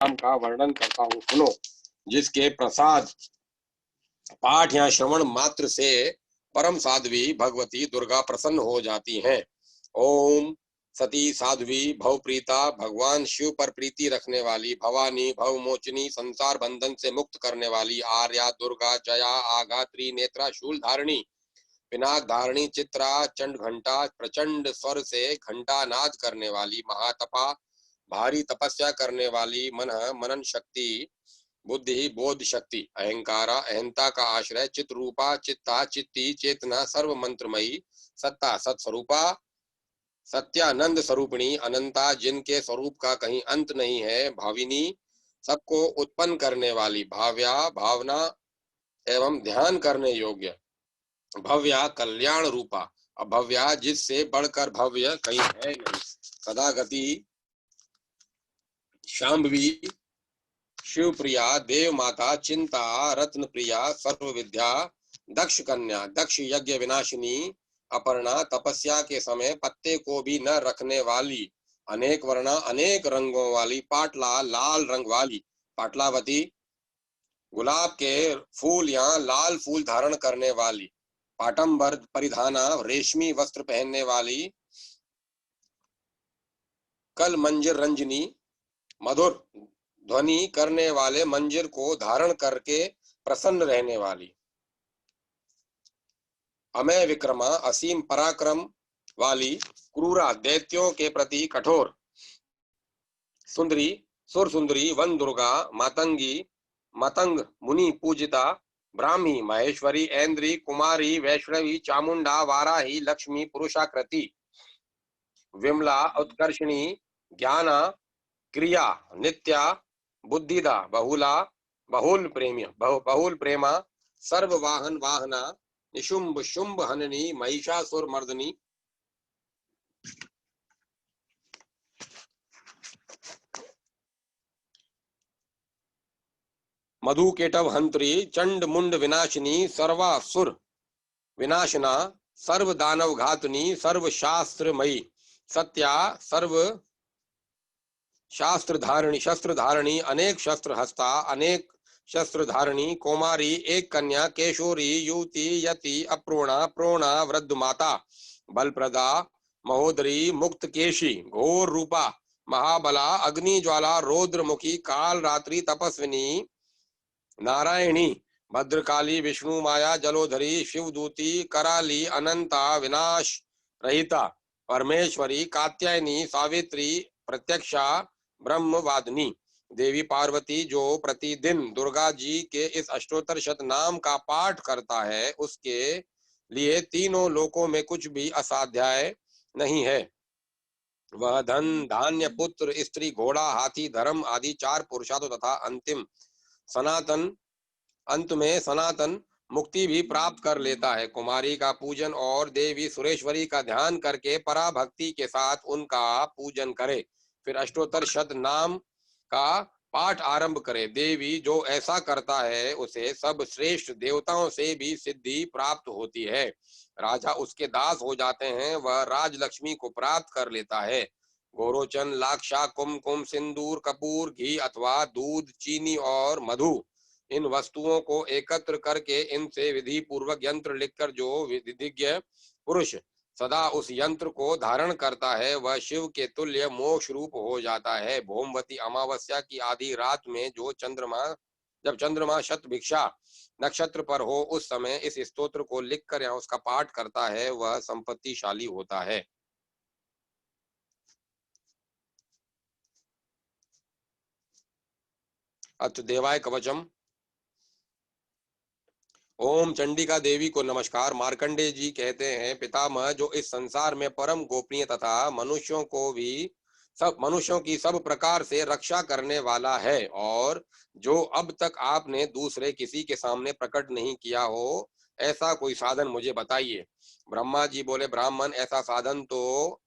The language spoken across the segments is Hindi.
नाम का वर्णन करता हूँ, सुनो। जिसके प्रसाद पाठ या श्रवण मात्र से परम साध्वी भगवती दुर्गा प्रसन्न हो जाती हैं। ओम सती साध्वी भवप्रीता, भगवान शिव पर प्रीति रखने वाली, भवानी भवमोचनी, संसार बंधन से मुक्त करने वाली, आर्या दुर्गा, जया, आगा, त्रिनेत्रा, शूल धारिणी, पिनाक धारिणी, चित्रा, चंड घंटा, प्रचंड स्वर से घंटा नाद करने वाली, महातपा, भारी तपस्या करने वाली, मन मनन शक्ति, बुद्धि बोध शक्ति, अहंकारा अहंता का आश्रय, चित रूपा, चित्ता चित्ती, चेतना, सर्व मंत्रमयी, सत्ता सत्स्वरूपा, सत्यानंद स्वरूपिणी, अनंता, जिनके स्वरूप का कहीं अंत नहीं है, भाविनी, सबको उत्पन्न करने वाली, भाव्या, भावना एवं ध्यान करने योग्य, भव्या, कल्याण रूपा, अभव्या, जिससे बढ़कर भव्य कहीं है नहीं, सदा गति, शांभवी, शिव प्रिया, देव माता, चिंता, रत्न प्रिया, सर्व विद्या, दक्ष कन्या, दक्ष यज्ञ विनाशिनी, अपर्णा, तपस्या के समय पत्ते को भी न रखने वाली, अनेक वर्णा, अनेक रंगों वाली, पाटला, लाल रंग वाली, पाटलावती, गुलाब के फूल या लाल फूल धारण करने वाली, पाटंबर परिधाना, रेशमी वस्त्र पहनने वाली, कल मंजर रंजनी, मधुर ध्वनि करने वाले मंजिर को धारण करके प्रसन्न रहने वाली, अमय विक्रमा, असीम पराक्रम वाली, क्रूरा, दैत्यों के प्रति कठोर, सुंदरी, सुर सुंदरी, वन दुर्गा, मातंगी, मतंग मुनि पूजिता, ब्राह्मी, महेश्वरी, ऐन्द्री, कुमारी, वैष्णवी, चामुंडा, वाराही, लक्ष्मी, पुरुषाकृति, विमला, उत्कर्षणी, ज्ञाना, क्रिया, नित्या, बुद्धिदा, बहुला, बहुल प्रेमा, सर्व वाहन वाहना, निशुंभ शुंभ हननी, महिषासुर मर्दनी, मधु केटव हंत्री, चंड मुंड विनाशिनी, सर्वासुर विनाशना, सर्व दानव घातनी, सर्व शास्त्रमयी, सत्या, सर्व शस्त्र धारणी, अनेक शस्त्र हस्ता, अनेक शस्त्र धारणी, कौमारी, एक कन्या, केशोरी, युवती, यति, अप्रोणा, प्रोणा, वृद्ध माता, बलप्रदा, महोदरी, मुक्त केशी, घोर रूपा, महाबला, अग्नि ज्वाला, रौद्रमुखी, काल रात्रि, तपस्विनी, नारायणी, भद्रकाली, विष्णु माया, जलोधरी, शिवदूती, कराली, अनंता, विनाश रहिता, परमेश्वरी, कात्यायनी, सावित्री, प्रत्यक्षा, ब्रह्मवादिनी, देवी पार्वती, जो प्रतिदिन दुर्गा जी के इस अष्टोत्तर शत नाम का पाठ करता है, उसके लिए तीनों लोकों में कुछ भी असाध्याय नहीं है। वह धन धान्य पुत्र स्त्री घोड़ा हाथी धर्म आदि चार पुरुषार्थों तथा अंत में सनातन मुक्ति भी प्राप्त कर लेता है। कुमारी का पूजन और देवी सुरेश्वरी का ध्यान करके पराभक्ति के साथ उनका पूजन करे, फिर अष्टोत्तर शत नाम का पाठ आरंभ करे। देवी जो ऐसा करता है उसे सब श्रेष्ठ देवताओं से भी सिद्धि प्राप्त होती है। राजा उसके दास हो जाते हैं, वह राजलक्ष्मी को प्राप्त कर लेता है। गोरोचन, लाक्षा, कुमकुम, सिंदूर, कपूर, घी अथवा दूध, चीनी और मधु, इन वस्तुओं को एकत्र करके इनसे विधि पूर्वक यंत्र लिखकर जो विधिज्ञ पुरुष सदा उस यंत्र को धारण करता है, वह शिव के तुल्य मोक्ष रूप हो जाता है। भौमवती अमावस्या की आधी रात में जब चंद्रमा शत भिक्षा नक्षत्र पर हो, उस समय इस स्तोत्र को लिखकर या उसका पाठ करता है, वह संपत्तिशाली होता है। अथ देवाय कवचम। ओम चंडिका देवी को नमस्कार। मार्कंडेय जी कहते हैं, पितामह, जो इस संसार में परम गोपनीय तथा मनुष्यों की सब प्रकार से रक्षा करने वाला है, और जो अब तक आपने दूसरे किसी के सामने प्रकट नहीं किया हो, ऐसा कोई साधन मुझे बताइए। ब्रह्मा जी बोले, ब्राह्मण, ऐसा साधन तो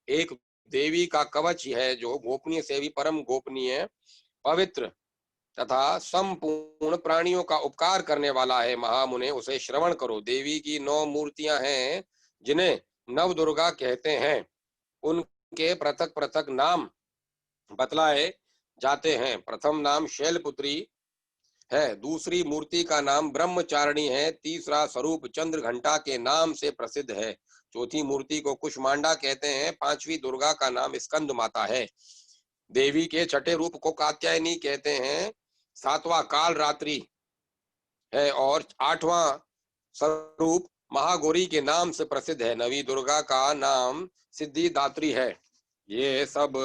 एक देवी का कवच ही है, जो गोपनीय से भी परम गोपनीय, पवित्र तथा संपूर्ण प्राणियों का उपकार करने वाला है। महामुने, उसे श्रवण करो। देवी की 9 मूर्तियां हैं, जिन्हें नव दुर्गा कहते हैं। उनके पृथक पृथक नाम बतलाए जाते हैं। प्रथम नाम शैलपुत्री है, दूसरी मूर्ति का नाम ब्रह्मचारिणी है, तीसरा स्वरूप चंद्र घंटा के नाम से प्रसिद्ध है, चौथी मूर्ति को कुष्मांडा कहते हैं, पांचवी दुर्गा का नाम स्कंद माता है, देवी के छठे रूप को कात्यायनी कहते हैं, सातवां काल रात्रि है और आठवां स्वरूप महागौरी के नाम से प्रसिद्ध है, नवी दुर्गा का नाम सिद्धिदात्री है। ये सब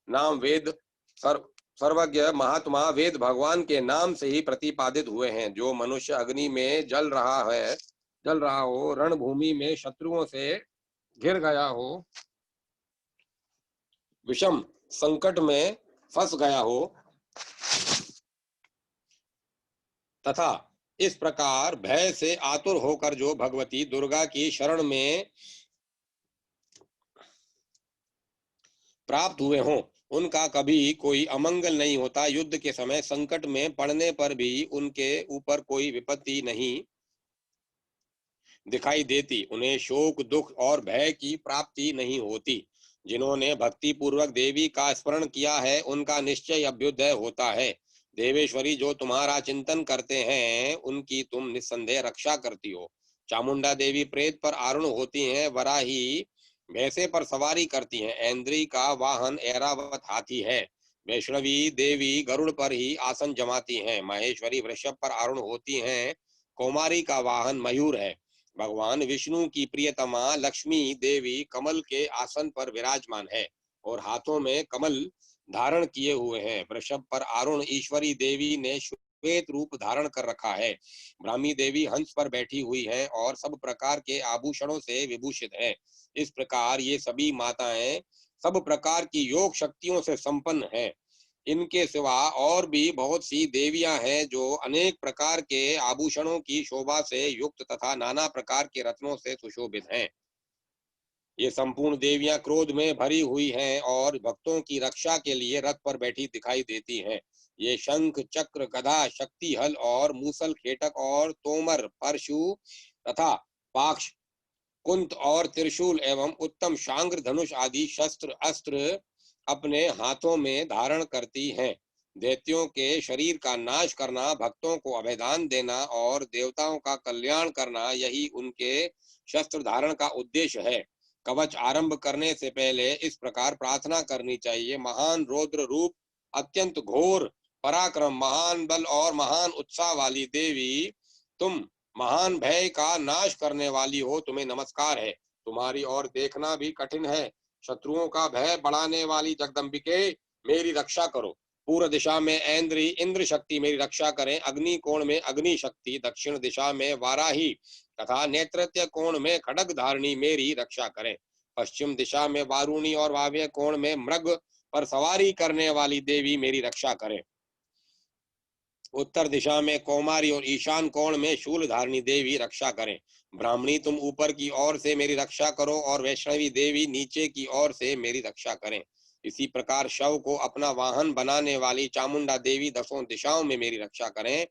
नाम वेद सर्वज्ञ महात्मा वेद भगवान के नाम से ही प्रतिपादित हुए हैं। जो मनुष्य अग्नि में जल रहा हो, रणभूमि में शत्रुओं से घिर गया हो, विषम संकट में फंस गया हो तथा इस प्रकार भय से आतुर होकर जो भगवती दुर्गा की शरण में प्राप्त हुए हों, उनका कभी कोई अमंगल नहीं होता। युद्ध के समय संकट में पड़ने पर भी उनके ऊपर कोई विपत्ति नहीं दिखाई देती, उन्हें शोक दुख और भय की प्राप्ति नहीं होती। जिन्होंने भक्ति पूर्वक देवी का स्मरण किया है, उनका निश्चय अभ्युदय होता है। देवेश्वरी, जो तुम्हारा चिंतन करते हैं, उनकी तुम निस्संदेह रक्षा करती हो। चामुंडा देवी प्रेत पर आरूढ़ होती हैं, वराही भैंसे पर सवारी करती हैं, ऐन्द्री का वाहन ऐरावत हाथी है, वैष्णवी देवी गरुड़ पर ही आसन जमाती हैं, महेश्वरी वृषभ पर आरूढ़ होती हैं, कौमारी का वाहन मयूर है। भगवान विष्णु की प्रियतमा लक्ष्मी देवी कमल के आसन पर विराजमान है और हाथों में कमल धारण किए हुए हैं। वृषभ पर आरूढ़ ईश्वरी देवी ने श्वेत रूप धारण कर रखा है। ब्राह्मी देवी हंस पर बैठी हुई है और सब प्रकार के आभूषणों से विभूषित है। इस प्रकार ये सभी माताएं सब प्रकार की योग शक्तियों से संपन्न है। इनके सिवा और भी बहुत सी देवियां हैं जो अनेक प्रकार के आभूषणों की शोभा से युक्त तथा नाना प्रकार के रत्नों से सुशोभित हैं। ये संपूर्ण देवियां क्रोध में भरी हुई हैं और भक्तों की रक्षा के लिए रथ पर बैठी दिखाई देती हैं। ये शंख चक्र गदा शक्ति हल और मूसल खेटक और तोमर परशु तथा पाक्ष कुंत और त्रिशूल एवं उत्तम शांग्र धनुष आदि शस्त्र अस्त्र अपने हाथों में धारण करती हैं। दैत्यों के शरीर का नाश करना, भक्तों को अभयदान देना और देवताओं का कल्याण करना, यही उनके शस्त्र धारण का उद्देश्य है। कवच आरंभ करने से पहले इस प्रकार प्रार्थना करनी चाहिए। महान रौद्र रूप, अत्यंत घोर पराक्रम, महान बल और महान उत्साह वाली देवी, तुम महान भय का नाश करने वाली हो, तुम्हें नमस्कार है। तुम्हारी ओर देखना भी कठिन है। शत्रुओं का भय बढ़ाने वाली जगदम्बिके, मेरी रक्षा करो। पूर्व दिशा में ऐन्द्री इंद्र शक्ति मेरी रक्षा करें, अग्नि कोण में अग्नि शक्ति, दक्षिण दिशा में वाराही तथा नेत्रत्य कोण में खड्ग धारणी मेरी रक्षा करें, पश्चिम दिशा में वारुणी और वाव्य कोण में मृग पर सवारी करने वाली देवी मेरी रक्षा करें, उत्तर दिशा में कौमारी और ईशान कोण में शूल धारणी देवी रक्षा करें। ब्राह्मणी, तुम ऊपर की ओर से मेरी रक्षा करो और वैष्णवी देवी नीचे की ओर से मेरी रक्षा करें। इसी प्रकार शव को अपना वाहन बनाने वाली चामुंडा देवी दसों दिशाओं में मेरी रक्षा करें।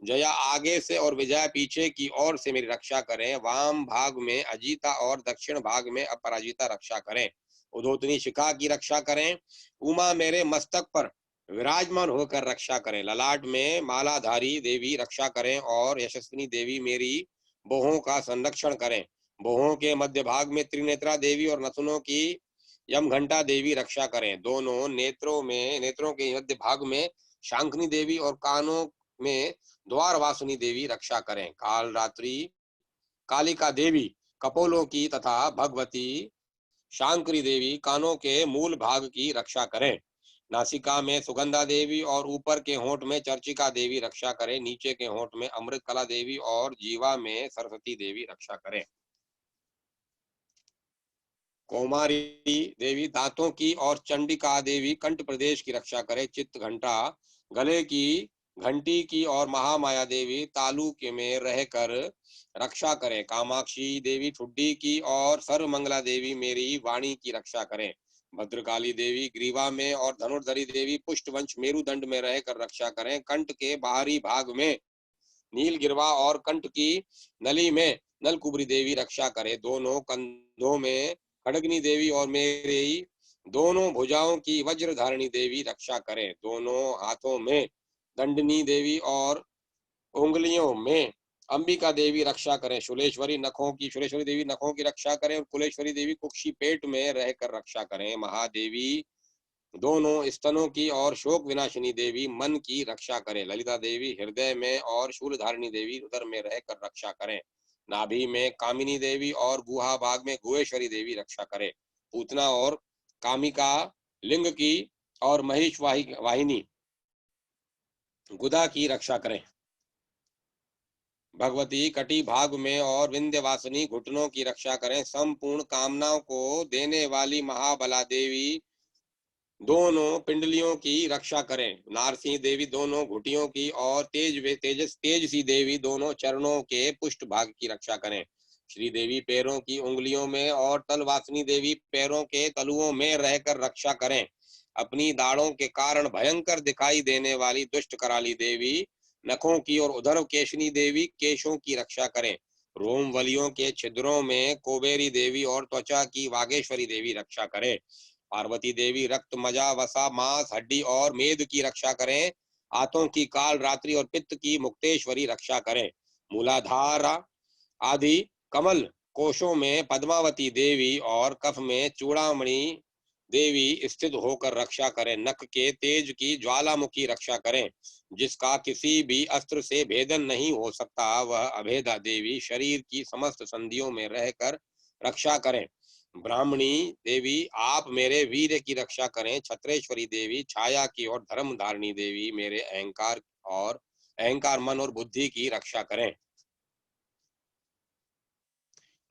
जया आगे से और विजया पीछे की ओर से मेरी रक्षा करें। वाम भाग में अजीता और दक्षिण भाग में अपराजिता रक्षा करें। उद्योतनी शिखा की रक्षा करें। उमा मेरे मस्तक पर विराजमान होकर रक्षा करें। ललाट में मालाधारी देवी रक्षा करें और यशस्विनी देवी मेरी बोहों का संरक्षण करें। बोहों के मध्य भाग में त्रिनेत्रा देवी और नथुनों की यमघंटा देवी रक्षा करें। दोनों नेत्रों के मध्य भाग में शांकनी देवी और कानों में द्वारवासिनी देवी रक्षा करें। काल रात्रि कालिका देवी कपोलों की तथा भगवती शांकरी देवी कानों के मूल भाग की रक्षा करें। नासिका में सुगंधा देवी और ऊपर के होंठ में चर्चिका देवी रक्षा करें। नीचे के होंठ में अमृत कला देवी और जीवा में सरस्वती देवी रक्षा करें। कौमारी देवी दांतों की और चंडिका देवी कंठ प्रदेश की रक्षा करे। चित्त घंटा गले की घंटी की और महामाया देवी तालु के में रहकर रक्षा करें। कामाक्षी देवी ठुड्डी की और सर्वमंगला देवी मेरी वाणी की रक्षा करें। भद्रकाली देवी ग्रीवा में और धनुर्धरी देवी पुष्टवंश मेरुदंड में रहकर रक्षा करें। कंठ के बाहरी भाग में नील गिरवा और कंठ की नली में नलकुबरी देवी रक्षा करे। दोनों कंधों में खड़गनी देवी और मेरी दोनों भुजाओं की वज्रधारिणी देवी रक्षा करें। दोनों हाथों में दंडनी देवी और उंगलियों में अंबिका देवी रक्षा करें। शुलेश्वरी देवी नखों की रक्षा करें और कुलेश्वरी देवी कुक्षी पेट में रहकर रक्षा करें। महादेवी दोनों स्तनों की और शोक विनाशिनी देवी मन की रक्षा करें। ललिता देवी हृदय में और शूलधारिणी देवी उदर में रहकर रक्षा करें। नाभि में कामिनी देवी और गुहा भाग में गुहेश्वरी देवी रक्षा करें। पूतना और कामिका लिंग की और महिष वाहिनी गुदा की रक्षा करें। भगवती कटी भाग में और विंध्यवासिनी घुटनों की रक्षा करें। संपूर्ण कामनाओं को देने वाली महाबला देवी दोनों पिंडलियों की रक्षा करें। नारसिंह देवी दोनों घुटियों की और तेजसी देवी दोनों चरणों के पुष्ट भाग की रक्षा करें। श्री देवी पैरों की उंगलियों में और तलवासिनी देवी पैरों के तलुओं में रहकर रक्षा करें। अपनी दाढ़ों के कारण भयंकर दिखाई देने वाली दुष्ट कराली देवी नखों की और उधर केशनी देवी केशों की रक्षा करें। रोम वलियों के छिद्रों में कोबेरी देवी और त्वचा की वागेश्वरी देवी रक्षा करें। पार्वती देवी रक्त मजा वसा मांस हड्डी और मेद की रक्षा करें। आंतों की काल रात्रि और पित्त की मुक्तेश्वरी रक्षा करें। मूलाधार आदि कमल कोशों में पद्मावती देवी और कफ में चूड़ामणि देवी स्थित होकर रक्षा करें। नख के तेज की ज्वालामुखी रक्षा करें। जिसका किसी भी अस्त्र से भेदन नहीं हो सकता, वह अभेदा देवी शरीर की समस्त संधियों में रहकर रक्षा करें। ब्राह्मणी देवी आप मेरे वीर की रक्षा करें। छत्रेश्वरी देवी छाया की और धर्म धारिणी देवी मेरे अहंकार मन और बुद्धि की रक्षा करें।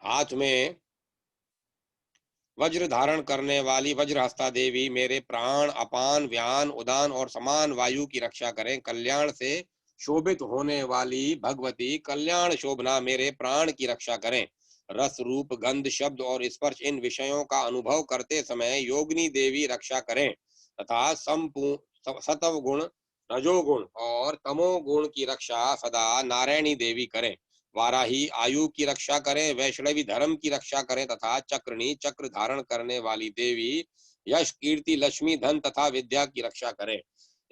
हाथ में वज्र धारण करने वाली वज्रहस्ता देवी मेरे प्राण अपान व्यान उदान और समान वायु की रक्षा करें। कल्याण से शोभित होने वाली भगवती कल्याण शोभना मेरे प्राण की रक्षा करें। रस रूप गंध शब्द और स्पर्श इन विषयों का अनुभव करते समय योगिनी देवी रक्षा करें तथा सतव गुण रजोगुण और तमोगुण की रक्षा सदा नारायणी देवी करें। वाराही आयु की रक्षा करें। वैष्णवी धर्म की रक्षा करें तथा चक्रणी चक्र धारण करने वाली देवी यश कीर्ति लक्ष्मी धन तथा विद्या की रक्षा करें।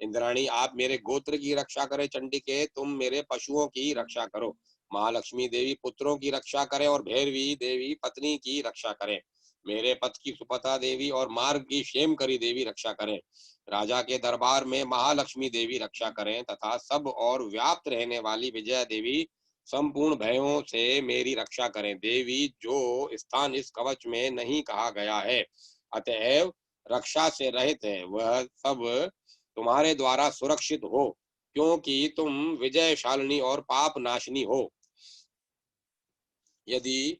इंद्राणी आप मेरे गोत्र की रक्षा करें। चंडिके तुम मेरे पशुओं की रक्षा करो। महालक्ष्मी देवी पुत्रों की रक्षा करें और भैरवी देवी पत्नी की रक्षा करें। मेरे पथ की सुपथा देवी और मार्ग की क्षेमकरी देवी रक्षा करें। राजा के दरबार में महालक्ष्मी देवी रक्षा करें तथा सब और व्याप्त रहने वाली विजया देवी संपूर्ण भयों से मेरी रक्षा करें। देवी जो स्थान इस कवच में नहीं कहा गया है अतएव रक्षा से रहित है, वह सब तुम्हारे द्वारा सुरक्षित हो, क्योंकि तुम विजयशालिनी और पाप नाशिनी हो। यदि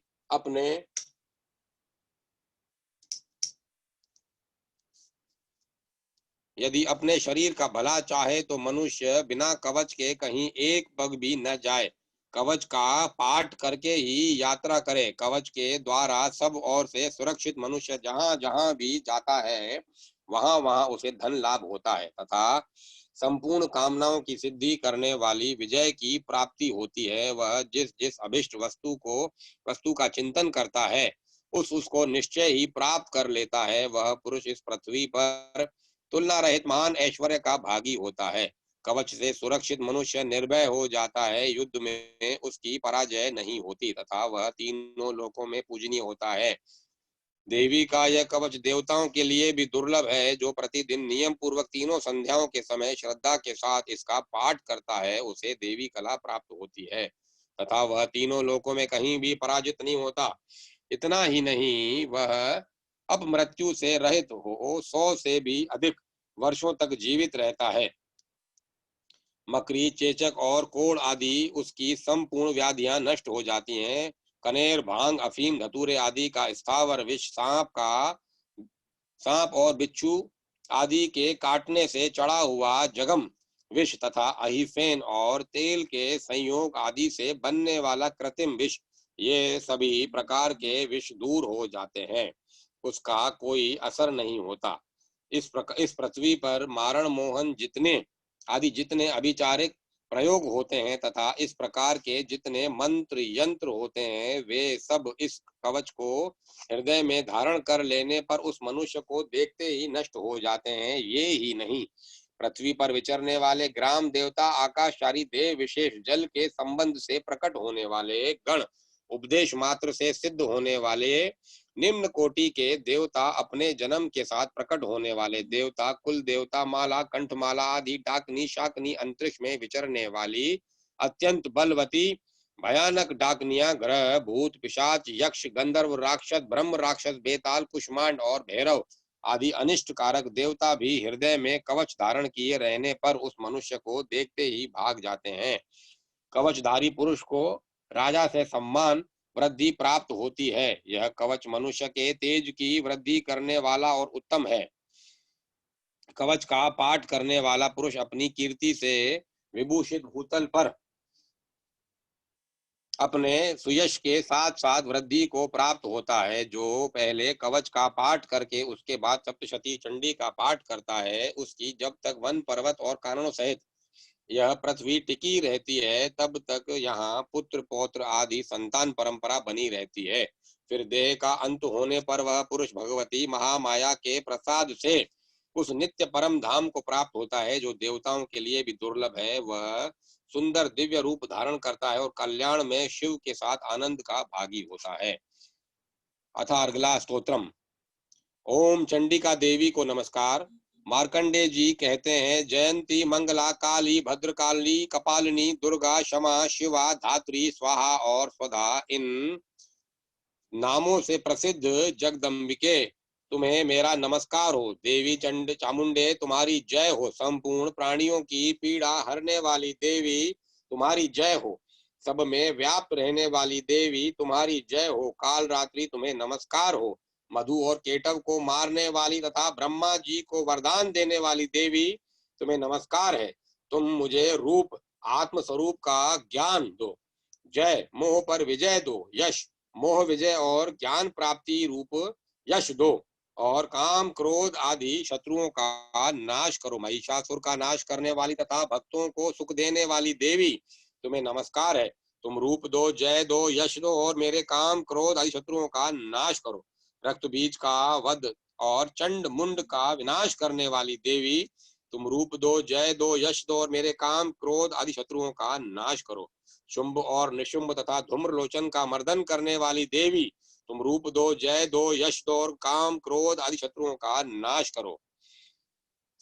अपने शरीर का भला चाहे तो मनुष्य बिना कवच के कहीं एक पग भी न जाए। कवच का पाठ करके ही यात्रा करे। कवच के द्वारा सब ओर से सुरक्षित मनुष्य जहां जहां भी जाता है वहां वहां उसे धन लाभ होता है तथा संपूर्ण कामनाओं की सिद्धि करने वाली विजय की प्राप्ति होती है। वह जिस जिस अभिष्ट वस्तु का चिंतन करता है उसको निश्चय ही प्राप्त कर लेता है। वह पुरुष इस पृथ्वी पर तुलना रहित महान ऐश्वर्य का भागी होता है। कवच से सुरक्षित मनुष्य निर्भय हो जाता है। युद्ध में उसकी पराजय नहीं होती तथा वह तीनों लोकों में पूजनीय होता है। देवी का यह कवच देवताओं के लिए भी दुर्लभ है। जो प्रतिदिन नियम पूर्वक तीनों संध्याओं के समय श्रद्धा के साथ इसका पाठ करता है उसे देवी कला प्राप्त होती है तथा वह तीनों लोकों में कहीं भी पराजित नहीं होता। इतना ही नहीं, वह अब मृत्यु से रहित हो 100 से भी अधिक वर्षों तक जीवित रहता है। मकड़ी चेचक और कोढ़ आदि उसकी संपूर्ण व्याधियां नष्ट हो जाती हैं। कनेर भांग अफीम धतूरे आदि का स्थावर विष सांप और बिच्छू आदि के काटने से चढ़ा हुआ जगम विष तथा अहिफेन और तेल के संयोग आदि से बनने वाला कृत्रिम विष, ये सभी प्रकार के विष दूर हो जाते हैं। उसका कोई असर नहीं होता। इस पृथ्वी पर मारण मोहन जितने अभिचारिक प्रयोग होते हैं तथा इस प्रकार के जितने मंत्र यंत्र होते हैं वे सब इस कवच को हृदय में धारण कर लेने पर उस मनुष्य को देखते ही नष्ट हो जाते हैं। ये ही नहीं, पृथ्वी पर विचरने वाले ग्राम देवता, आकाशचारी देव, विशेष जल के संबंध से प्रकट होने वाले गण, उपदेश मात्र से सिद्ध होने वाले निम्न कोटि के देवता, अपने जन्म के साथ प्रकट होने वाले देवता, कुल देवता, माला, कंठमाला आदि, डाकनी, शाकनी, अंतरिक्ष में विचरने वाली अत्यंत बलवती भयानक डाकनियां, ग्रह, भूत, पिशाच, यक्ष, गंधर्व, राक्षस, ब्रह्म राक्षस, बेताल, कुष्मांड और भैरव आदि अनिष्ट कारक देवता भी हृदय में कवच धारण किए रहने पर उस मनुष्य को देखते ही भाग जाते हैं। कवचधारी पुरुष को राजा से सम्मान वृद्धि प्राप्त होती है। यह कवच मनुष्य के तेज की वृद्धि करने वाला और उत्तम है। कवच का पाठ करने वाला पुरुष अपनी कीर्ति से विभूषित भूतल पर अपने सुयश के साथ साथ वृद्धि को प्राप्त होता है। जो पहले कवच का पाठ करके उसके बाद सप्तशती चंडी का पाठ करता है, उसकी जब तक वन पर्वत और कारणों सहित यह पृथ्वी टिकी रहती है तब तक यहाँ पुत्र पौत्र आदि संतान परंपरा बनी रहती है। फिर देह का अंत होने पर वह पुरुष भगवती महामाया के प्रसाद से उस नित्य परम धाम को प्राप्त होता है जो देवताओं के लिए भी दुर्लभ है। वह सुंदर दिव्य रूप धारण करता है और कल्याण में शिव के साथ आनंद का भागी होता है। अथा अगला स्तोत्रम। ओम चंडिका देवी को नमस्कार। मार्कंडे जी कहते हैं, जयंती, मंगला, काली, भद्रकाली, कपालिनी, दुर्गा, क्षमा, शिवा, धात्री, स्वाहा और स्वधा, इन नामों से प्रसिद्ध जगदम्बिके तुम्हें मेरा नमस्कार हो। देवी चंड चामुंडे तुम्हारी जय हो। संपूर्ण प्राणियों की पीड़ा हरने वाली देवी तुम्हारी जय हो। सब में व्याप्त रहने वाली देवी तुम्हारी जय हो। काल रात्रि तुम्हें नमस्कार हो। मधु और केटव को मारने वाली तथा ब्रह्मा जी को वरदान देने वाली देवी तुम्हें नमस्कार है। तुम मुझे रूप आत्म स्वरूप का ज्ञान दो। जय, मोह पर विजय दो। यश, मोह विजय और ज्ञान प्राप्ति रूप यश दो। और काम क्रोध आदि शत्रुओं का नाश करो। महिषासुर का नाश करने वाली तथा भक्तों को सुख देने वाली देवी तुम्हें नमस्कार है। तुम रूप दो, जय दो, यश दो और मेरे काम क्रोध आदि शत्रुओं का नाश करो। रक्त बीज का वध और चंड मुंड का विनाश करने वाली देवी तुम रूप दो, जय दो, यश दो और मेरे काम क्रोध आदि शत्रुओं का नाश करो। शुंभ और निशुंभ तथा धूम्रलोचन का मर्दन करने वाली देवी तुम रूप दो, जय दो, यश दो और काम क्रोध आदि शत्रुओं का नाश करो।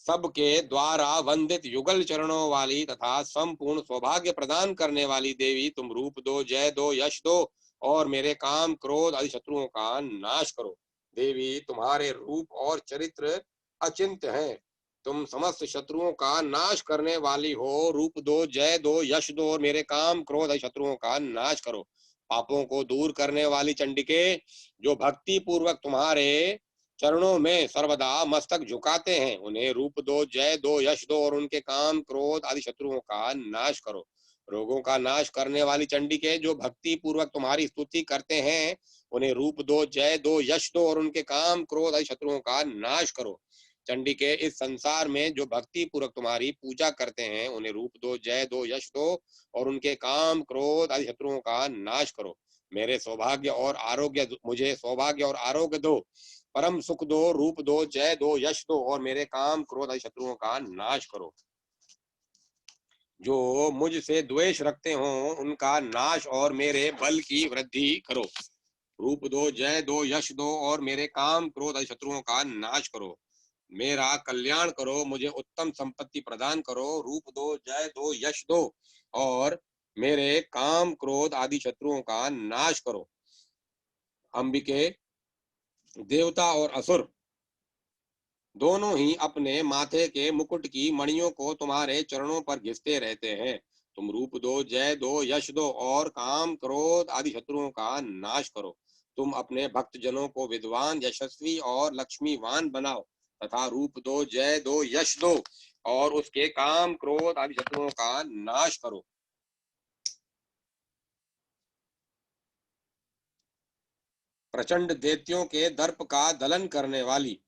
सबके द्वारा वंदित युगल चरणों वाली तथा संपूर्ण सौभाग्य प्रदान करने वाली देवी तुम रूप दो, जय दो, यश दो और मेरे काम क्रोध आदि शत्रुओं का नाश करो। देवी तुम्हारे रूप और चरित्र अचिंत्य हैं। तुम समस्त शत्रुओं का नाश करने वाली हो। रूप दो, जय दो, यश दो और मेरे काम क्रोध आदि शत्रुओं का नाश करो। पापों को दूर करने वाली चंडिके, जो भक्ति पूर्वक तुम्हारे चरणों में सर्वदा मस्तक झुकाते हैं, उन्हें रूप दो, जय दो, यश दो और उनके काम क्रोध आदि शत्रुओं का नाश करो। रोगों का नाश करने वाली चंडिके, जो भक्ति पूर्वक तुम्हारी स्तुति करते हैं, उन्हें रूप दो, जय दो, यश दो और उनके काम क्रोध आदि शत्रुओं का नाश करो। चंडिके, इस संसार में जो भक्ति पूर्वक तुम्हारी पूजा करते हैं, उन्हें रूप दो, जय दो, यश दो और उनके काम क्रोध आदि शत्रुओं का नाश करो। मेरे सौभाग्य और आरोग्य, मुझे सौभाग्य और आरोग्य दो, परम सुख दो, रूप दो, जय दो, यश दो और मेरे काम क्रोध आदि शत्रुओं का नाश करो। जो मुझसे द्वेष रखते हो उनका नाश और मेरे बल की वृद्धि करो। रूप दो, जय दो, यश दो और मेरे काम क्रोध आदि शत्रुओं का नाश करो। मेरा कल्याण करो, मुझे उत्तम संपत्ति प्रदान करो। रूप दो, जय दो, यश दो और मेरे काम क्रोध आदि शत्रुओं का नाश करो। अंबिके, देवता और असुर दोनों ही अपने माथे के मुकुट की मणियों को तुम्हारे चरणों पर घिसते रहते हैं। तुम रूप दो, जय दो, यश दो और काम क्रोध आदि शत्रुओं का नाश करो। तुम अपने भक्त जनों को विद्वान, यशस्वी और लक्ष्मीवान बनाओ तथा रूप दो, जय दो, यश दो और उसके काम क्रोध आदि शत्रुओं का नाश करो। प्रचंड दैत्यों के दर्प का दलन करने वाली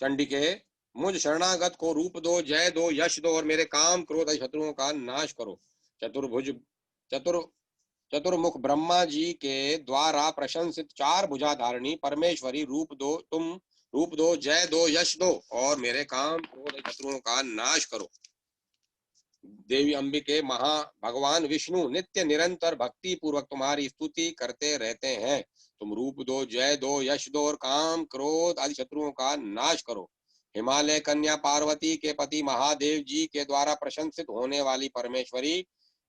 चंडिके, मुझ शरणागत को रूप दो, जय दो, यश दो और मेरे काम क्रोध शत्रुओं का नाश करो। चतुर्भुज चतुर चतुर्मुख ब्रह्मा जी के द्वारा प्रशंसित चार भुजाधारिणी परमेश्वरी रूप दो, तुम रूप दो, जय दो, यश दो और मेरे काम क्रोध शत्रुओं का नाश करो। देवी अंबिके महा भगवान विष्णु नित्य निरंतर भक्ति पूर्वक तुम्हारी स्तुति करते रहते हैं। तुम रूप दो, जय दो, यश दो और काम क्रोध आदि शत्रुओं का नाश करो। हिमालय कन्या पार्वती के पति महादेव जी के द्वारा प्रशंसित होने वाली परमेश्वरी,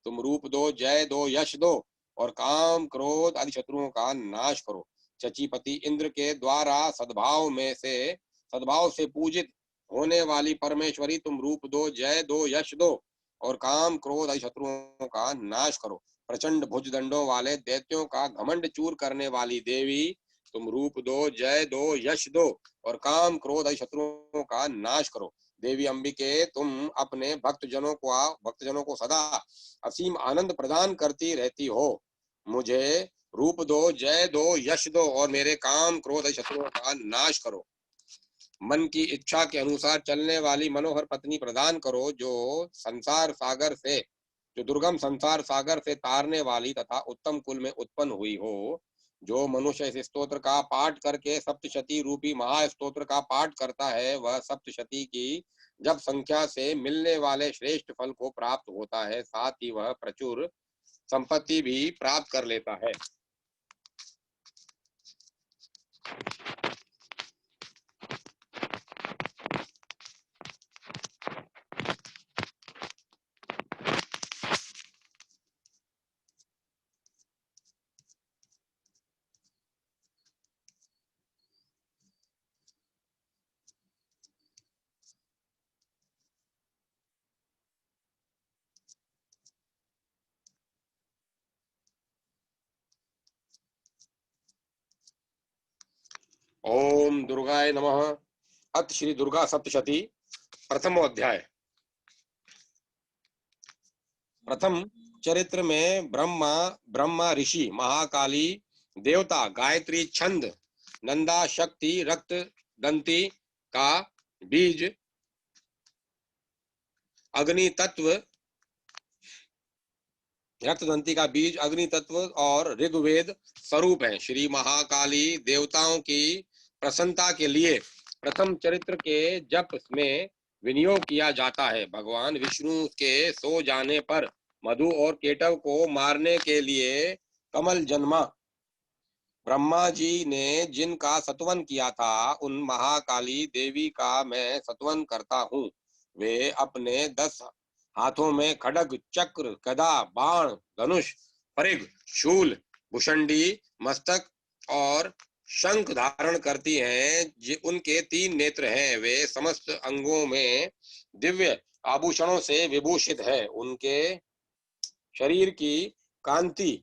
तुम रूप दो, जय दो, यश दो और काम क्रोध आदि शत्रुओं का नाश करो। शचीपति इंद्र के द्वारा सद्भाव से पूजित होने वाली परमेश्वरी, तुम रूप दो, जय दो, यश दो और काम क्रोध आदि शत्रुओं का नाश करो। प्रचंड भुज दंडों वाले दैत्यों का घमंड चूर करने वाली देवी, तुम रूप दो, जय दो, यश दो और काम क्रोध आदि शत्रुओं का नाश करो। देवी अंबिके, तुम अपने भक्तजनों को सदा असीम आनंद प्रदान करती रहती हो। मुझे रूप दो, जय दो, यश दो और मेरे काम क्रोध आदि शत्रुओं का नाश करो। मन की इच्छा के अनुसार चलने वाली मनोहर पत्नी प्रदान करो, जो दुर्गम संसार सागर से तारने वाली तथा उत्तम कुल में उत्पन्न हुई हो। जो मनुष्य इस स्तोत्र का पाठ करके सप्तशती रूपी महास्तोत्र का पाठ करता है, वह सप्तशती की जब संख्या से मिलने वाले श्रेष्ठ फल को प्राप्त होता है, साथ ही वह प्रचुर संपत्ति भी प्राप्त कर लेता है। ओम दुर्गाय नमः। अथ श्री दुर्गा सप्तशती प्रथम अध्याय। प्रथम चरित्र में ब्रह्मा ऋषि, महाकाली देवता, गायत्री छंद, नंदा शक्ति, रक्त दंती का बीज अग्नि तत्व और ऋग्वेद स्वरूप है। श्री महाकाली देवताओं की प्रसन्नता के लिए प्रथम चरित्र के जप में विनियोग किया जाता है। भगवान विष्णु के सो जाने पर मधु और केटव को मारने के लिए कमल जन्मा। ब्रह्मा जी ने जिनका सत्वन किया था, उन महाकाली देवी का मैं सत्वन करता हूँ। वे अपने 10 हाथों में खड्ग, चक्र, गदा, बाण, धनुष, परिघ, शूल, भुषंडी, मस्तक और शंख धारण करती हैं। उनके 3 नेत्र हैं। वे समस्त अंगों में दिव्य आभूषणों से विभूषित है। उनके शरीर की कांति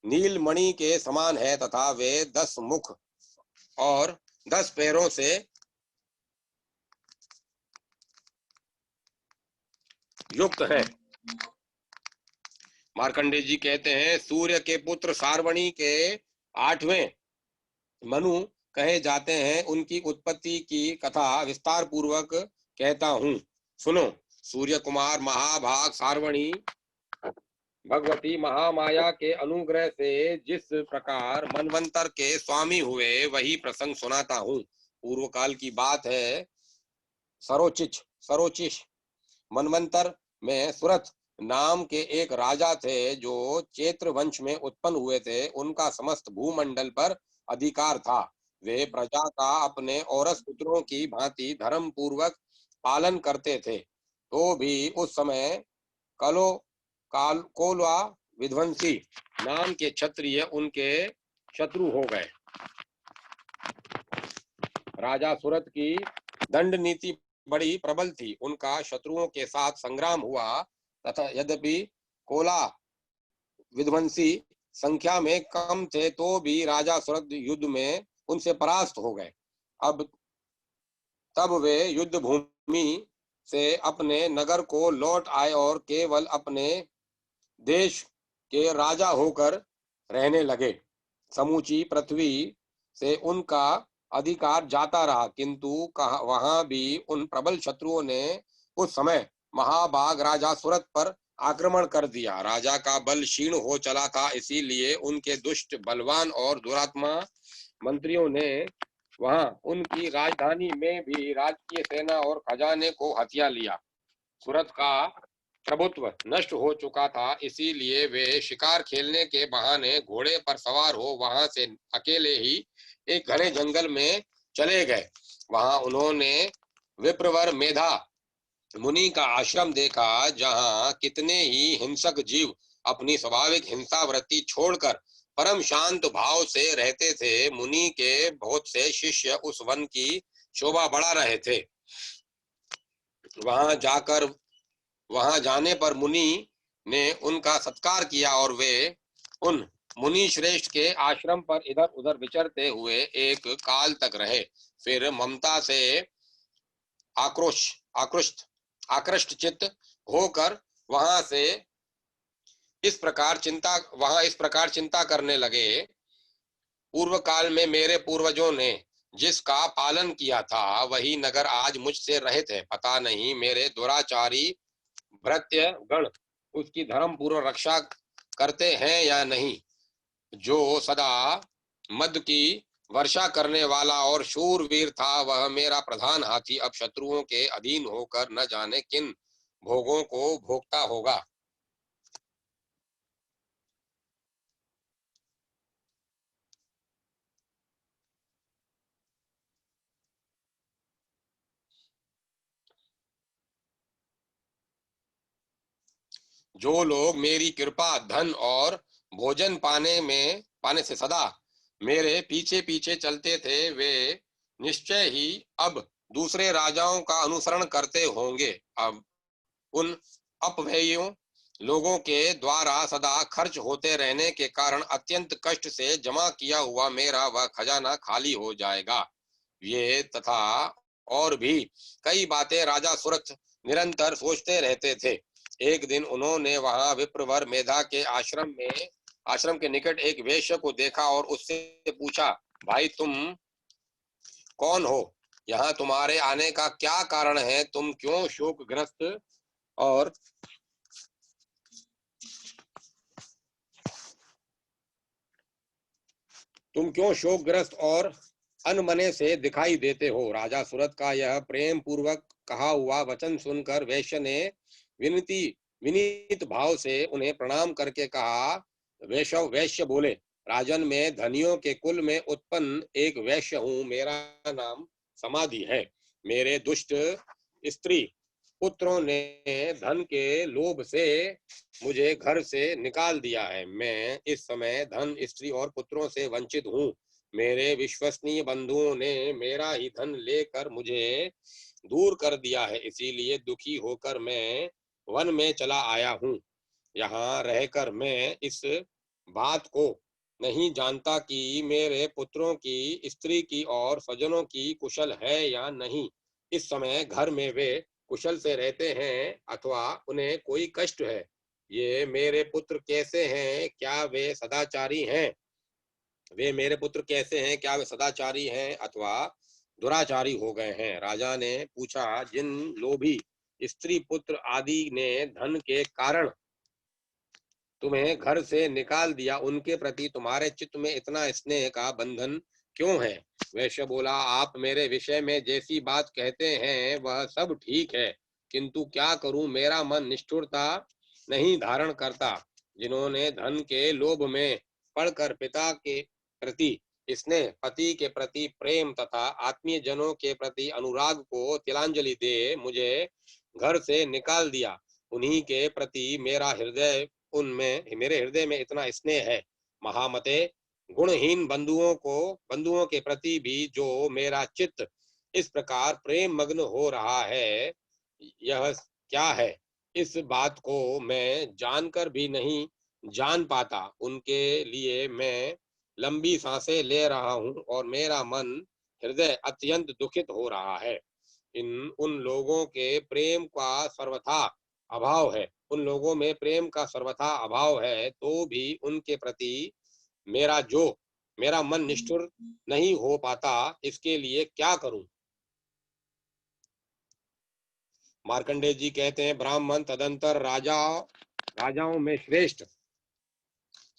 नीलमणि के समान है तथा वे 10 मुख और 10 पैरों से युक्त है। मार्कंडे जी कहते हैं, सूर्य के पुत्र सारवणी के 8वें मनु कहे जाते हैं। उनकी उत्पत्ति की कथा विस्तार पूर्वक कहता हूँ, सुनो। सूर्य कुमार महाभाग सारवणी भगवती महामाया के अनुग्रह से जिस प्रकार मनवंतर के स्वामी हुए, वही प्रसंग सुनाता हूँ। पूर्व काल की बात है। सरोचिश मनवंतर में सुरथ नाम के एक राजा थे, जो चैत्र वंश में उत्पन्न हुए थे। उनका समस्त भूमंडल पर अधिकार था। वे प्रजा का अपने औरस पुत्रों की भांति धर्म पूर्वक पालन करते थे। तो भी उस समय कोलवा विध्वंसी नाम के क्षत्रिय उनके शत्रु हो गए। राजा सुरथ की दंड नीति बड़ी प्रबल थी। उनका शत्रुओं के साथ संग्राम हुआ तथा यद्यपि कोला विध्वंसी संख्या में कम थे, तो भी राजा सुरथ युद्ध में उनसे परास्त हो गए। तब वे युद्ध भूमि से अपने नगर को लौट आए और केवल अपने देश के राजा होकर रहने लगे। समूची पृथ्वी से उनका अधिकार जाता रहा, किंतु वहां भी उन प्रबल शत्रुओं ने उस समय महाभाग राजा सुरत पर आक्रमण कर दिया। राजा का बल क्षीण हो चला था, इसीलिए उनके दुष्ट, बलवान और दुरात्मा मंत्रियों ने वहां उनकी राजधानी में भी राजकीय सेना और खजाने को हथिया लिया। सूरत का प्रभुत्व नष्ट हो चुका था, इसीलिए वे शिकार खेलने के बहाने घोड़े पर सवार हो वहां से अकेले ही एक घने जंगल में चले गए। वहां उन्होंने विप्रवर मेधा मुनि का आश्रम देखा, जहां कितने ही हिंसक जीव अपनी स्वाभाविक हिंसा वृत्ति छोड़कर परम शांत भाव से रहते थे। मुनि के बहुत से शिष्य उस वन की शोभा बढ़ा रहे थे। वहां जाने पर मुनि ने उनका सत्कार किया और वे उन मुनि श्रेष्ठ के आश्रम पर इधर उधर विचरते हुए एक काल तक रहे। फिर ममता से आकृष्ट चित्त होकर वहां इस प्रकार चिंता करने लगे। पूर्व काल में मेरे पूर्वजों ने जिसका पालन किया था, वही नगर आज मुझसे रहित है। पता नहीं मेरे दुराचारी भृत्य गण उसकी धर्म पूर्व रक्षा करते हैं या नहीं। जो सदा मद की वर्षा करने वाला और शूरवीर था, वह मेरा प्रधान हाथी अब शत्रुओं के अधीन होकर न जाने किन भोगों को भोगता होगा। जो लोग मेरी कृपा, धन और भोजन पाने से सदा मेरे पीछे पीछे चलते थे, वे निश्चय ही अब दूसरे राजाओं का अनुसरण करते होंगे। अब उन अपव्ययों लोगों के द्वारा सदा खर्च होते रहने के कारण अत्यंत कष्ट से जमा किया हुआ मेरा वह खजाना खाली हो जाएगा। ये तथा और भी कई बातें राजा सुरथ निरंतर सोचते रहते थे। एक दिन उन्होंने वहां विप्रवर मेधा के आश्रम के निकट एक वेश्या को देखा और उससे पूछा, भाई तुम कौन हो? यहाँ तुम्हारे आने का क्या कारण है? और तुम क्यों शोकग्रस्त और अनमने से दिखाई देते हो? राजा सूरत का यह प्रेम पूर्वक कहा हुआ वचन सुनकर वैश्य ने विनीत भाव से उन्हें प्रणाम करके कहा। वैश्य बोले, राजन, मैं धनियों के कुल में उत्पन्न एक वैश्य हूँ। मेरा नाम समाधि है। मेरे दुष्ट स्त्री पुत्रों ने धन के लोभ से मुझे घर से निकाल दिया है। मैं इस समय धन, स्त्री और पुत्रों से वंचित हूँ। मेरे विश्वसनीय बंधुओं ने मेरा ही धन लेकर मुझे दूर कर दिया है, इसीलिए दुखी होकर मैं वन में चला आया हूँ। यहाँ रहकर मैं इस बात को नहीं जानता कि मेरे पुत्रों की, स्त्री की और स्वजनों की कुशल है या नहीं। इस समय घर में वे कुशल से रहते हैं अथवा उन्हें कोई कष्ट है। ये मेरे पुत्र कैसे हैं? क्या वे सदाचारी हैं? क्या वे सदाचारी हैं अथवा दुराचारी हो गए हैं? राजा ने पूछा, जिन लोभी स्त्री पुत्र आदि ने धन के कारण तुम्हें घर से निकाल दिया, उनके प्रति तुम्हारे चित्त में इतना स्नेह का बंधन क्यों है? वैश्य बोला, आप मेरे विषय में जैसी बात कहते हैं वह सब ठीक है, किंतु क्या करूं, मेरा मन निष्ठुरता नहीं धारण करता। जिन्होंने धन के लोभ में पड़कर पिता के प्रति स्नेह, पति के प्रति प्रेम तथा आत्मीय जनों के प्रति अनुराग को तिलांजलि दे मुझे घर से निकाल दिया, उन्हीं के प्रति मेरे हृदय में इतना स्नेह है। महामते, गुणहीन बंधुओं के प्रति भी जो मेरा चित्त इस प्रकार प्रेम मग्न हो रहा है, यह क्या है? इस बात को मैं जानकर भी नहीं जान पाता। उनके लिए मैं लंबी सांसें ले रहा हूँ और मेरा मन, हृदय अत्यंत दुखित हो रहा है। उन लोगों के प्रेम का सर्वथा अभाव है। उन लोगों में प्रेम का सर्वथा अभाव है, तो भी उनके प्रति मेरा जो मेरा मन निष्ठुर नहीं हो पाता, इसके लिए क्या करूं? मार्कंडेय जी कहते हैं, ब्राह्मण तदंतर राजाओं में श्रेष्ठ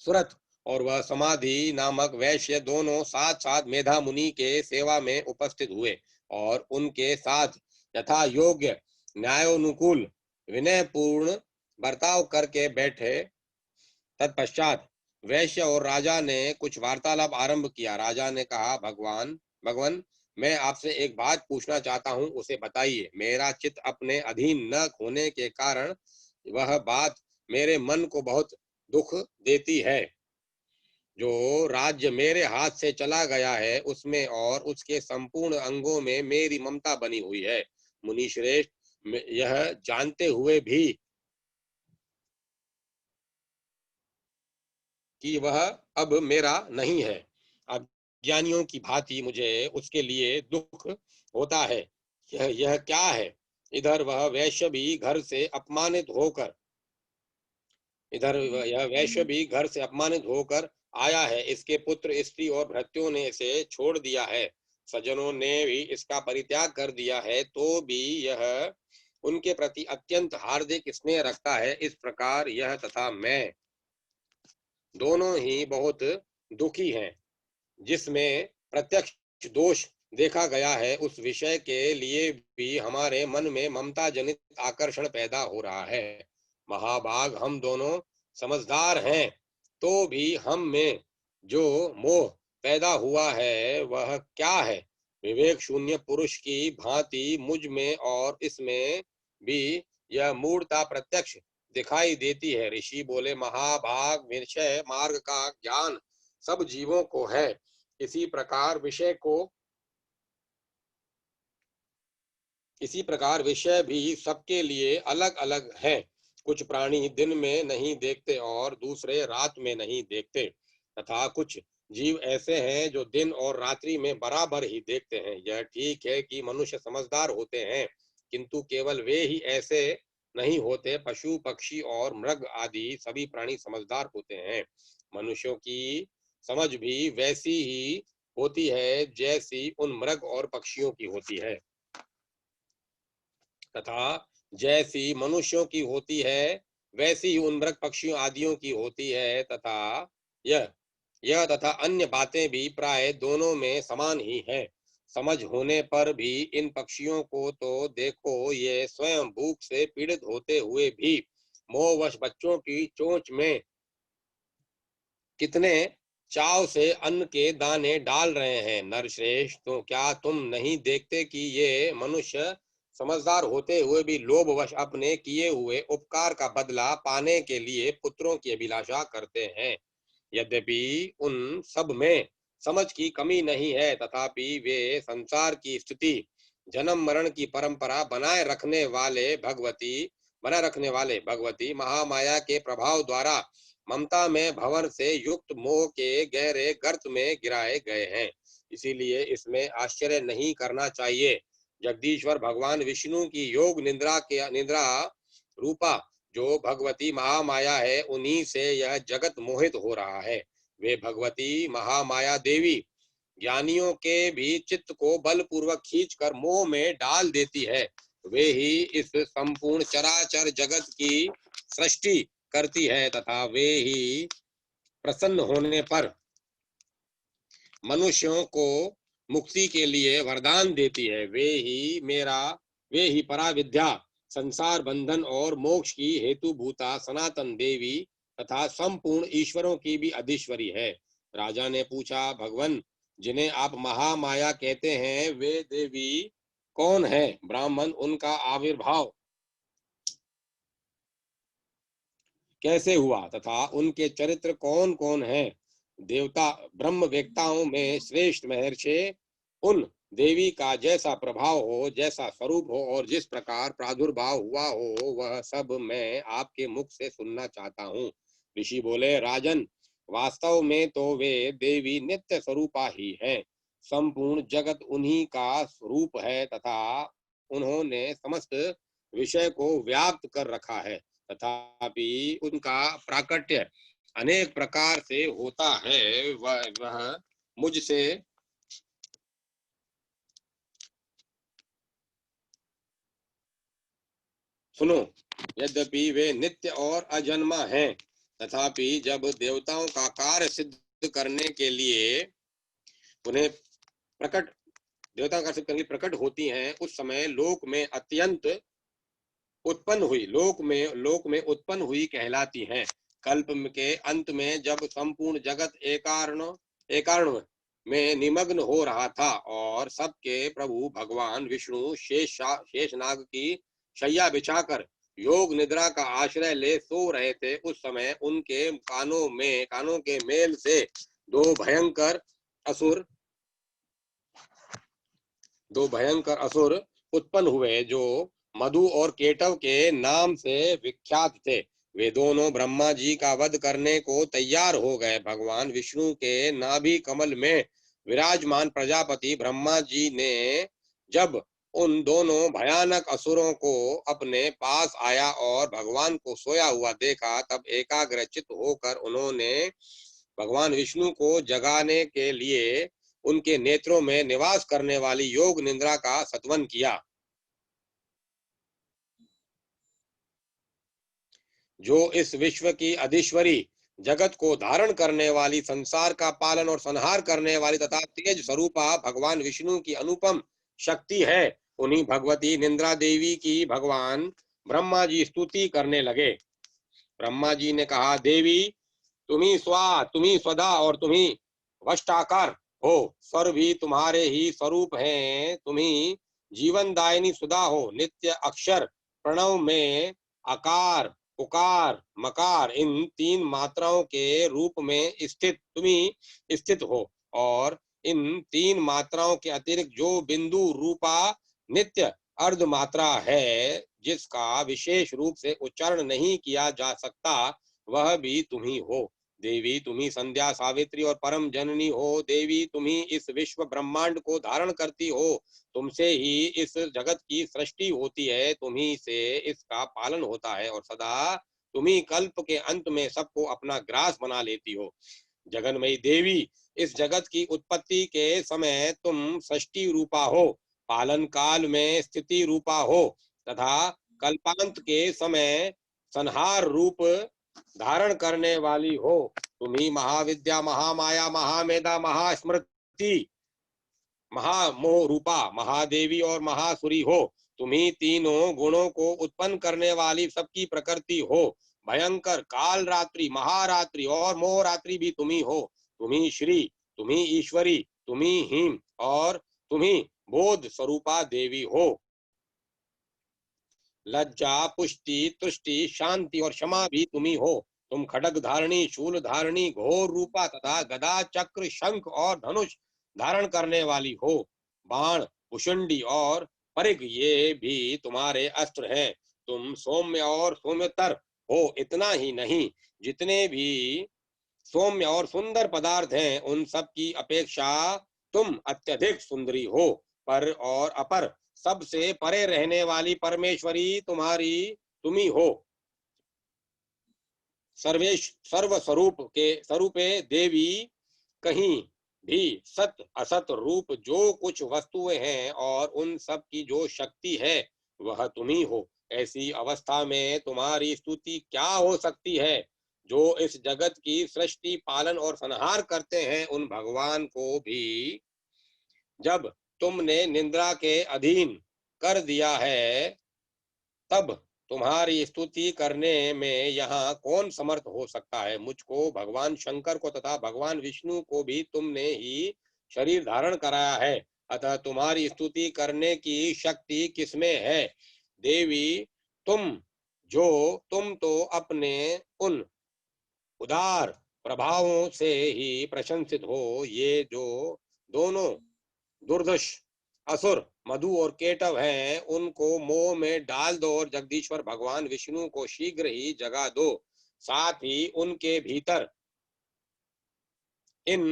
सुरत और वह समाधि नामक वैश्य दोनों साथ साथ मेधा मुनि के सेवा में उपस्थित हुए और उनके साथ यथा योग्य न्यायोनुकूल विनयपूर्ण बर्ताव करके बैठे। तत्पश्चात वैश्य और राजा ने कुछ वार्तालाप आरंभ किया। राजा ने कहा, भगवान, मैं आपसे एक बात पूछना चाहता हूँ, उसे बताइए। मेरा चित्त अपने अधीन न होने के कारण वह बात मेरे मन को बहुत दुख देती है। जो राज्य मेरे हाथ से चला गया है उसमें और उसके संपूर्ण अंगों में मेरी ममता बनी हुई है। मुनि श्रेष्ठ, यह जानते हुए भी कि वह अब मेरा नहीं है, अज्ञानियों की भांति मुझे उसके लिए दुख होता है। यह क्या है? इधर वह वैश्य भी घर से अपमानित होकर इधर यह वैश्य भी घर से अपमानित होकर आया है। इसके पुत्र स्त्री और भृत्यों ने इसे छोड़ दिया है, सज्जनों ने भी इसका परित्याग कर दिया है, तो भी यह उनके प्रति अत्यंत हार्दिक स्नेह रखता है। इस प्रकार यह तथा मैं दोनों ही बहुत दुखी हैं। जिसमें प्रत्यक्ष दोष देखा गया है उस विषय के लिए भी हमारे मन में ममता जनित आकर्षण पैदा हो रहा है। महाभाग, हम दोनों समझदार हैं, तो भी हम में जो मोह पैदा हुआ है वह क्या है? विवेक शून्य पुरुष की भांति मुझ में और इसमें भी यह मूढ़ता प्रत्यक्ष दिखाई देती है। ऋषि बोले, महाभाग, विषय मार्ग का ज्ञान सब जीवों को है। इसी प्रकार विषय भी सबके लिए अलग अलग है। कुछ प्राणी दिन में नहीं देखते और दूसरे रात में नहीं देखते, तथा कुछ जीव ऐसे हैं जो दिन और रात्रि में बराबर ही देखते हैं। यह ठीक है कि मनुष्य समझदार होते हैं, किंतु केवल वे ही ऐसे नहीं होते। पशु पक्षी और मृग आदि सभी प्राणी समझदार होते हैं। मनुष्यों की समझ भी वैसी ही होती है जैसी उन मृग और पक्षियों की होती है, तथा जैसी मनुष्यों की होती है वैसी ही उन मृग पक्षियों आदियों की होती है, तथा यह तथा अन्य बातें भी प्राय दोनों में समान ही है। समझ होने पर भी इन पक्षियों को तो देखो, ये स्वयं भूख से पीड़ित होते हुए भी मोहवश बच्चों की चोंच में कितने चाव से अन्न के दाने डाल रहे हैं। नरश्रेष्ठ, तो क्या तुम नहीं देखते कि ये मनुष्य समझदार होते हुए भी लोभवश अपने किए हुए उपकार का बदला पाने के लिए पुत्रों की अभिलाषा करते हैं? यद्यपि उन सब में समझ की कमी नहीं है, तथापि वे संसार की स्थिति, जन्म मरण की परंपरा बनाए रखने वाले भगवती महामाया के प्रभाव द्वारा ममता में भंवर से युक्त मोह के गहरे गर्त में गिराए गए हैं। इसीलिए इसमें आश्चर्य नहीं करना चाहिए। जगदीश्वर भगवान विष्णु की योग निद्रा रूपा जो भगवती महामाया है, उन्हीं से यह जगत मोहित हो रहा है। वे भगवती महामाया देवी ज्ञानियों के भी चित्त को बलपूर्वक खींचकर मोह में डाल देती है। वे ही इस संपूर्ण चराचर जगत की सृष्टि करती है, तथा वे ही प्रसन्न होने पर मनुष्यों को मुक्ति के लिए वरदान देती है। वे ही पराविद्या, संसार बंधन और मोक्ष की हेतु भूता सनातन देवी तथा संपूर्ण ईश्वरों की भी अधीश्वरी है। राजा ने पूछा, भगवान, जिन्हें आप महामाया कहते हैं वे देवी कौन है? ब्राह्मण, उनका आविर्भाव कैसे हुआ तथा उनके चरित्र कौन कौन है? देवता ब्रह्म वेत्ताओं में श्रेष्ठ महर्षि उन देवी का जैसा प्रभाव हो, जैसा स्वरूप हो और जिस प्रकार प्रादुर्भाव हुआ हो, वह सब मैं आपके मुख से सुनना चाहता हूँ। ऋषि बोले, राजन, वास्तव में तो वे देवी नित्य स्वरूपा ही हैं। संपूर्ण जगत उन्हीं का स्वरूप है तथा उन्होंने समस्त विषय को व्याप्त कर रखा है, तथापि उनका प्राकट्य अनेक प्रकार से होता है। वह मुझसे सुनो, यद्यपि वे नित्य और अजन्मा हैं, तथापि जब देवताओं का कार्य सिद्ध करने के लिए उन्हें प्रकट देवताओं का सिद्ध करने के लिए प्रकट होती हैं, उस समय लोक में लोक में उत्पन्न हुई कहलाती हैं। कल्प के अंत में जब संपूर्ण जगत एकार्ण में निमग्न हो रहा था और सबके प्रभु भगवान विष्णु शेषनाग की शैया बिछाकर योग निद्रा का आश्रय ले सो रहे थे, उस समय उनके कानों के मेल से दो भयंकर असुर उत्पन्न हुए, जो मधु और केटव के नाम से विख्यात थे। वे दोनों ब्रह्मा जी का वध करने को तैयार हो गए। भगवान विष्णु के नाभि कमल में विराजमान प्रजापति ब्रह्मा जी ने जब उन दोनों भयानक असुरों को अपने पास आया और भगवान को सोया हुआ देखा, तब एकाग्रचित्त होकर उन्होंने भगवान विष्णु को जगाने के लिए उनके नेत्रों में निवास करने वाली योग निद्रा का सत्वन किया। जो इस विश्व की अधीश्वरी, जगत को धारण करने वाली, संसार का पालन और संहार करने वाली तथा तेज स्वरूपा भगवान विष्णु की अनुपम शक्ति है, उन्हीं भगवती निद्रा देवी की भगवान ब्रह्मा जी स्तुति करने लगे। ब्रह्मा जी ने कहा, देवी तुम्ही स्वधा और तुम्ही वष्टाकार हो, स्वर भी तुम्हारे ही स्वरूप हैं। तुम्ही जीवन दायिनी सुधा हो, नित्य अक्षर प्रणव में आकार उकार मकार इन तीन मात्राओं के रूप में स्थित हो, और इन तीन मात्राओं के अतिरिक्त जो बिंदु रूपा नित्य अर्ध मात्रा है, जिसका विशेष रूप से उच्चारण नहीं किया जा सकता, वह भी तुम्ही हो। देवी तुम्ही संध्या सावित्री और परम जननी हो। देवी तुम्ही इस विश्व ब्रह्मांड को धारण करती हो। तुमसे ही इस जगत की सृष्टि होती है, तुम्ही से इसका पालन होता है, और सदा तुम्ही कल्प के अंत में सबको अपना ग्रास बना लेती हो। जगन्मयी देवी, इस जगत की उत्पत्ति के समय तुम सृष्टि रूपा हो, पालन काल में स्थिति रूपा हो, तथा कल्पांत के समय संहार रूप धारण करने वाली हो। तुम्ही महाविद्या, महामाया, महामेधा, महास्मृति, महामोह रूपा महादेवी और महासुरी हो। तुम्ही तीनों गुणों को उत्पन्न करने वाली सबकी प्रकृति हो। भयंकर काल रात्रि, महारात्रि और मोहरात्रि भी तुम्ही हो। तुम्ही श्री, तुम्ही ईश्वरी, तुम्ही हिम और तुम्ही बोध स्वरूपा देवी हो। लज्जा, पुष्टि, तुष्टि, शांति और क्षमा भी तुम्ही हो। तुम खड्ग धारणी, शूल धारणी, घोर रूपा तथा गदा, चक्र, शंख और धनुष धारण करने वाली हो। बाण, भुषुंडी और परिघ ये भी तुम्हारे अस्त्र हैं। तुम सौम्य और सौम्यतर हो। इतना ही नहीं, जितने भी सौम्य और सुंदर पदार्थ हैं, उन सब की अपेक्षा तुम अत्यधिक सुंदरी हो। पर और अपर, सबसे परे रहने वाली परमेश्वरी तुम्ही हो। सर्व स्वरूपे देवी, कहीं भी सत असत रूप जो कुछ वस्तुएं हैं और उन सब की जो शक्ति है, वह तुम्ही हो। ऐसी अवस्था में तुम्हारी स्तुति क्या हो सकती है? जो इस जगत की सृष्टि, पालन और संहार करते हैं, उन भगवान को भी जब तुमने निद्रा के अधीन कर दिया है, तब तुम्हारी स्तुति करने में यहाँ कौन समर्थ हो सकता है? मुझको, भगवान शंकर को तथा भगवान विष्णु को भी तुमने ही शरीर धारण कराया है, अतः तुम्हारी स्तुति करने की शक्ति किसमें है? देवी, तुम तो अपने उन उदार प्रभावों से ही प्रशंसित हो। ये जो दोनों दुर्धर्ष असुर मधु और केटव हैं, उनको मोह में डाल दो और जगदीश्वर भगवान विष्णु को शीघ्र ही जगा दो। साथ ही उनके भीतर इन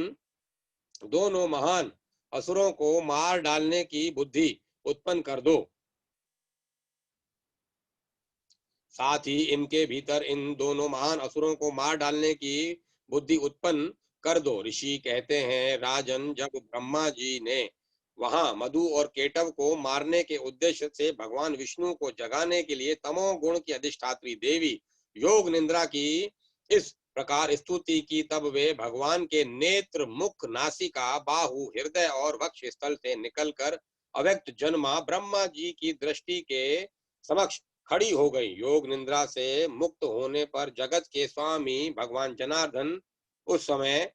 दोनों महान असुरों को मार डालने की बुद्धि उत्पन्न कर दो। साथ ही इनके भीतर इन दोनों महान असुरों को मार डालने की बुद्धि उत्पन्न कर दो। ऋषि कहते हैं, राजन, जब ब्रह्मा जी ने वहां मधु और केटव को मारने के उद्देश्य से भगवान विष्णु को जगाने के लिए तमोगुण की अधिष्ठात्री देवी योग निद्रा की इस प्रकार स्तुति की, तब वे भगवान के नेत्र, मुख, नासिका, बाहु, हृदय और वक्ष स्थल से निकलकर अव्यक्त जन्मा ब्रह्मा जी की दृष्टि के समक्ष खड़ी हो गई। योग निद्रा से मुक्त होने पर जगत के स्वामी भगवान जनार्दन उस समय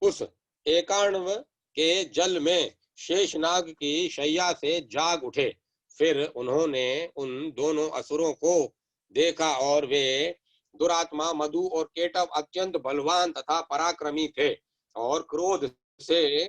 उस एकाण्व के जल में शेषनाग की शैया से जाग उठे। फिर उन्होंने उन दोनों असुरों को देखा और वे दुरात्मा मधु और केटव अत्यंत बलवान तथा पराक्रमी थे और क्रोध से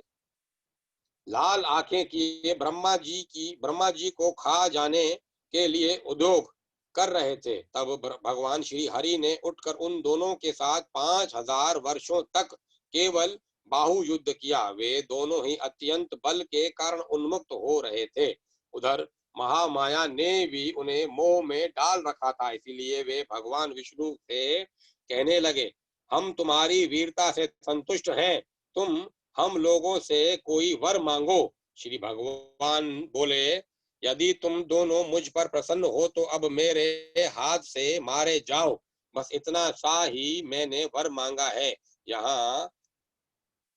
लाल आंखें किए ब्रह्मा जी को खा जाने के लिए उद्योग कर रहे थे। तब भगवान श्री हरि ने उठकर उन दोनों के साथ 5000 वर्षों तक केवल बाहु युद्ध किया। वे दोनों ही अत्यंत बल के कारण उन्मुक्त हो रहे थे। उधर महामाया ने भी उन्हें मोह में डाल रखा था, इसीलिए वे भगवान विष्णु से कहने लगे, हम तुम्हारी वीरता से संतुष्ट हैं, तुम हम लोगों से कोई वर मांगो। श्री भगवान बोले, यदि तुम दोनों मुझ पर प्रसन्न हो तो अब मेरे हाथ से मारे जाओ, बस इतना सा ही मैंने वर मांगा है, यहाँ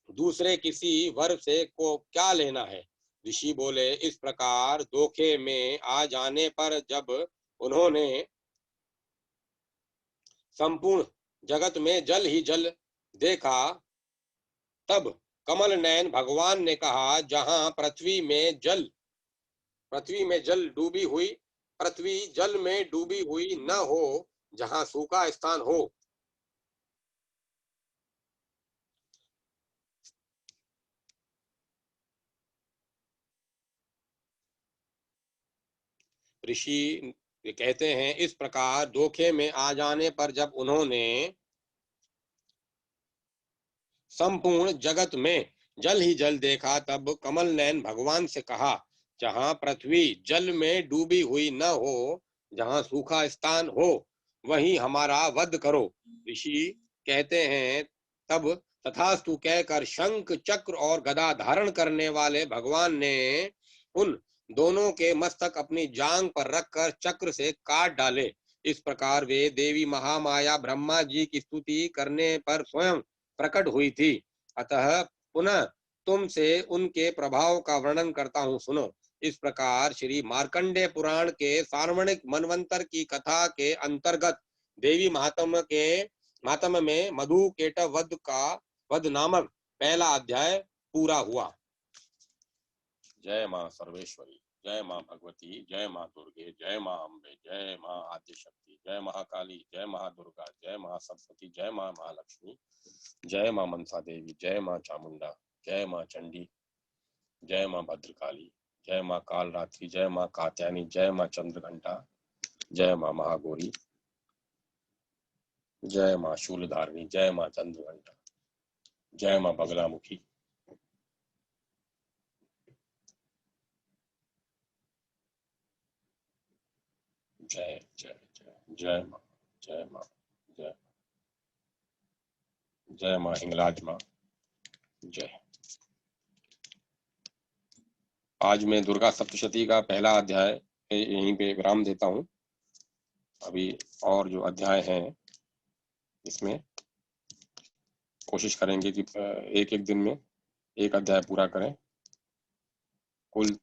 दूसरे किसी वर से को क्या लेना है। ऋषि बोले, इस प्रकार धोखे में आ जाने पर जब उन्होंने संपूर्ण जगत में जल ही जल देखा, तब कमल नयन भगवान ने कहा, जहां पृथ्वी में जल में डूबी हुई न हो, जहां सूखा स्थान हो, ऋषि कहते हैं, इस प्रकार धोखे में आ जाने पर जब उन्होंने संपूर्ण जगत में जल ही जल देखा, तब कमल नयन भगवान से कहा, जहां पृथ्वी जल में डूबी हुई न हो, जहां सूखा स्थान हो, वहीं हमारा वध करो। ऋषि कहते हैं, तब तथास्तु कहकर शंख, चक्र और गदा धारण करने वाले भगवान ने उन दोनों के मस्तक अपनी जांग पर रखकर चक्र से काट डाले। इस प्रकार वे देवी महामाया ब्रह्मा जी की स्तुति करने पर स्वयं प्रकट हुई थी। अतः पुनः तुमसे उनके प्रभाव का वर्णन करता हूँ, सुनो। इस प्रकार श्री मार्कंडेय पुराण के सार्वणिक मनवंतर की कथा के अंतर्गत देवी महात्म्य में मधु केटव वध नामक पहला अध्याय पूरा हुआ। जय मां सर्वेश्वरी, जय मां भगवती, जय मां दुर्गे, जय मां अम्बे, जय मां आद्य शक्ति, जय महाकाली, जय महादुर्गा, जय महासरस्वती, जय मां महालक्ष्मी, जय मां मनसा देवी, जय मां चामुंडा, जय मां चंडी, जय मां भद्रकाली, जय मां कालरात्रि, जय मां कात्यायनी, जय मां चंद्रघंटा, जय मां महागौरी, जय मां शूलधारिणी, जय मां चंद्रघंटा, जय मां बगलामुखी, जय जय जय जय मां, जय मां, जय जय मां हिंगलाज मां, जय। आज मैं दुर्गा सप्तशती का पहला अध्याय यहीं पे विराम देता हूँ। अभी और जो अध्याय हैं इसमें कोशिश करेंगे कि एक एक दिन में एक अध्याय पूरा करें। कुल